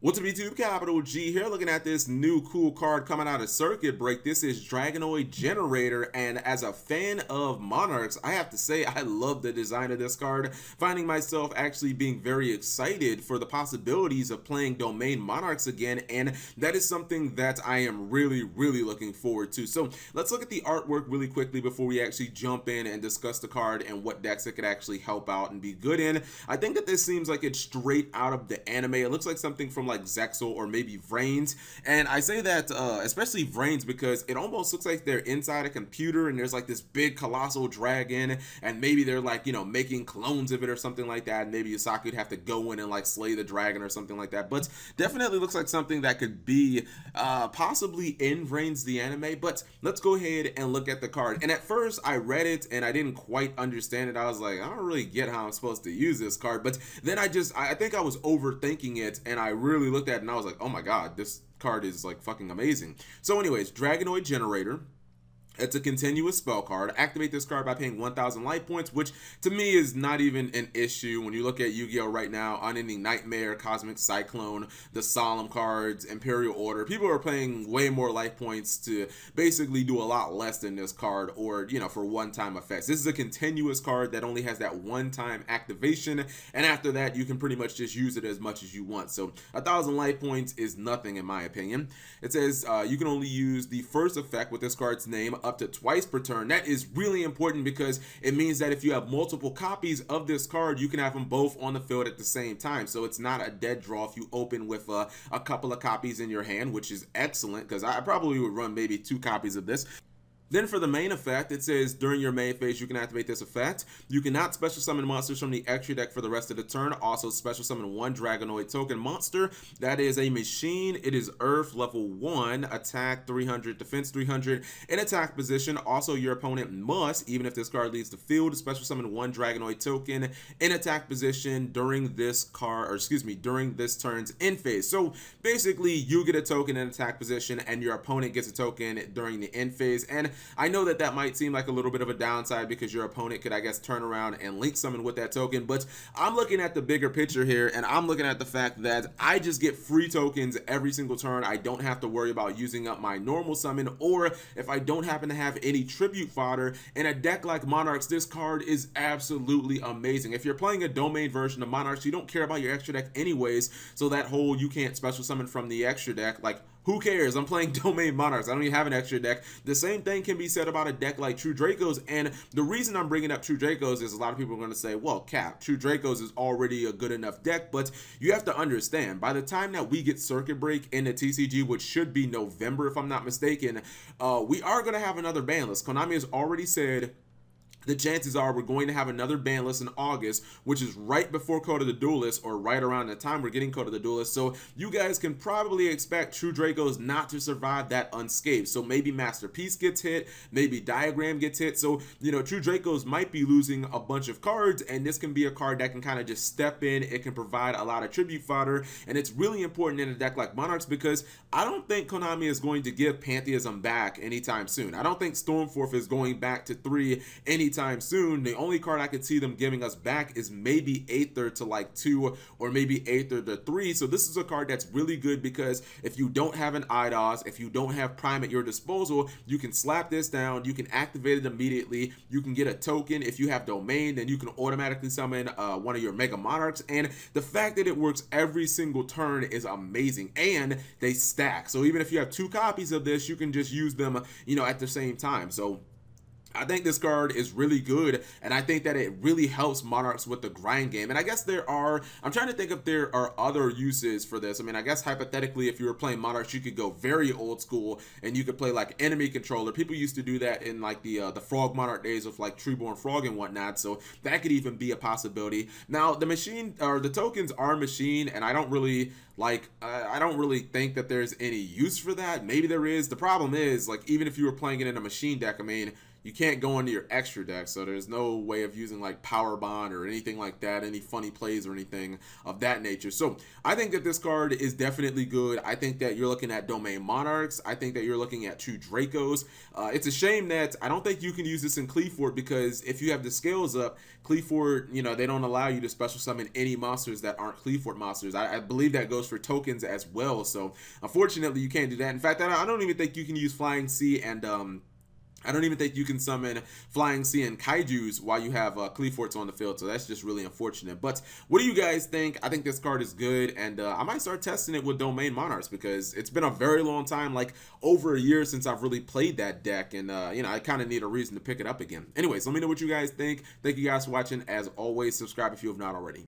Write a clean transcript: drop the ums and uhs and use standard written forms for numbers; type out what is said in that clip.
What's up YouTube, Capital G here, looking at this new cool card coming out of Circuit Break. This is Dragonoid Generator, and as a fan of Monarchs, I have to say I love the design of this card, finding myself actually being very excited for the possibilities of playing Domain Monarchs again, and that is something that I am really looking forward to. So let's look at the artwork really quickly before we actually jump in and discuss the card and what decks it could actually help out and be good in. I think that this seems like it's straight out of the anime. It looks like something from like Zexal or maybe Vrains, and I say that especially Vrains because it almost looks like they're inside a computer and there's like this big colossal dragon, and maybe they're like, you know, making clones of it or something like that, and maybe Yusaka would have to go in and like slay the dragon or something like that. But definitely looks like something that could be possibly in Vrains the anime. But let's go ahead and look at the card. And at first I read it and I didn't quite understand it. I was like, I don't really get how I'm supposed to use this card. But then I think I was overthinking it, and I really looked at it and I was like, oh my god, this card is like fucking amazing. So anyways, Dragonoid Generator. It's a continuous spell card. Activate this card by paying 1,000 life points, which to me is not even an issue. When you look at Yu-Gi-Oh right now, Unending Nightmare, Cosmic Cyclone, the Solemn cards, Imperial Order, people are playing way more life points to basically do a lot less than this card, or, you know, for one-time effects. This is a continuous card that only has that one-time activation, and after that, you can pretty much just use it as much as you want. So 1,000 life points is nothing in my opinion. It says you can only use the first effect with this card's name up to twice per turn. That is really important because it means that if you have multiple copies of this card, you can have them both on the field at the same time. So it's not a dead draw if you open with a couple of copies in your hand, which is excellent because I probably would run maybe 2 copies of this. Then for the main effect, it says during your main phase, you can activate this effect. You cannot special summon monsters from the extra deck for the rest of the turn. Also special summon 1 Dragonoid token monster. That is a machine. It is Earth level 1, attack 300, defense 300, in attack position. Also your opponent must, even if this card leaves the field, special summon 1 Dragonoid token in attack position during this card, or excuse me, during this turn's end phase. So basically you get a token in attack position and your opponent gets a token during the end phase. And I know that that might seem like a little bit of a downside because your opponent could, I guess, turn around and link summon with that token, but I'm looking at the bigger picture here, and I'm looking at the fact that I just get free tokens every single turn. I don't have to worry about using up my normal summon, or if I don't happen to have any tribute fodder. In a deck like Monarchs, this card is absolutely amazing. If you're playing a domain version of Monarchs, you don't care about your extra deck anyways, so that whole you can't special summon from the extra deck, like, who cares? I'm playing Domain Monarchs. I don't even have an extra deck. The same thing can be said about a deck like True Dracos, and the reason I'm bringing up True Dracos is a lot of people are going to say, well, Cap, True Dracos is already a good enough deck, but you have to understand, by the time that we get Circuit Break in the TCG, which should be November if I'm not mistaken, we are going to have another ban list. Konami has already said the chances are we're going to have another ban list in August, which is right before Code of the Duelist, or right around the time we're getting Code of the Duelist. So you guys can probably expect True Dracos not to survive that unscathed. So maybe Masterpiece gets hit, maybe Diagram gets hit. So, you know, True Dracos might be losing a bunch of cards, and this can be a card that can kind of just step in. It can provide a lot of tribute fodder, and it's really important in a deck like Monarchs because I don't think Konami is going to give Pantheism back anytime soon. I don't think Stormforth is going back to 3 anytime soon. The only card I could see them giving us back is maybe Aether to like 2, or maybe Aether to 3. So this is a card that's really good because if you don't have an Eidos, if you don't have Prime at your disposal, you can slap this down, you can activate it immediately, you can get a token. If you have Domain, then you can automatically summon one of your Mega Monarchs, and the fact that it works every single turn is amazing, and they stack. So even if you have 2 copies of this, you can just use them, you know, at the same time. So I think this card is really good, and I think that it really helps Monarchs with the grind game. And I guess I'm trying to think if there are other uses for this. I mean, I guess hypothetically, if you were playing Monarchs, you could go very old school, and you could play like enemy controller. People used to do that in like the Frog Monarch days of like Treeborn Frog and whatnot, so that could even be a possibility. Now, the machine, or the tokens are machine, and I don't really think that there's any use for that. Maybe there is. The problem is, like, even if you were playing it in a machine deck, I mean, you can't go into your extra deck, so there's no way of using like Power Bond or anything like that, any funny plays or anything of that nature. So I think that this card is definitely good. I think that you're looking at Domain Monarchs. I think that you're looking at 2 Dracos. It's a shame that I don't think you can use this in Cleaford, because if you have the scales up, Cleaford, you know, they don't allow you to special summon any monsters that aren't Cleaford monsters. I believe that goes for tokens as well. So unfortunately, you can't do that. In fact, I don't even think you can use Flying Sea and I don't even think you can summon Flying Sea and Kaijus while you have Cleaforts on the field, so that's just really unfortunate. But what do you guys think? I think this card is good, and I might start testing it with Domain Monarchs, because it's been a very long time, like over a year since I've really played that deck, and you know, I kind of need a reason to pick it up again. Anyways, let me know what you guys think. Thank you guys for watching. As always, subscribe if you have not already.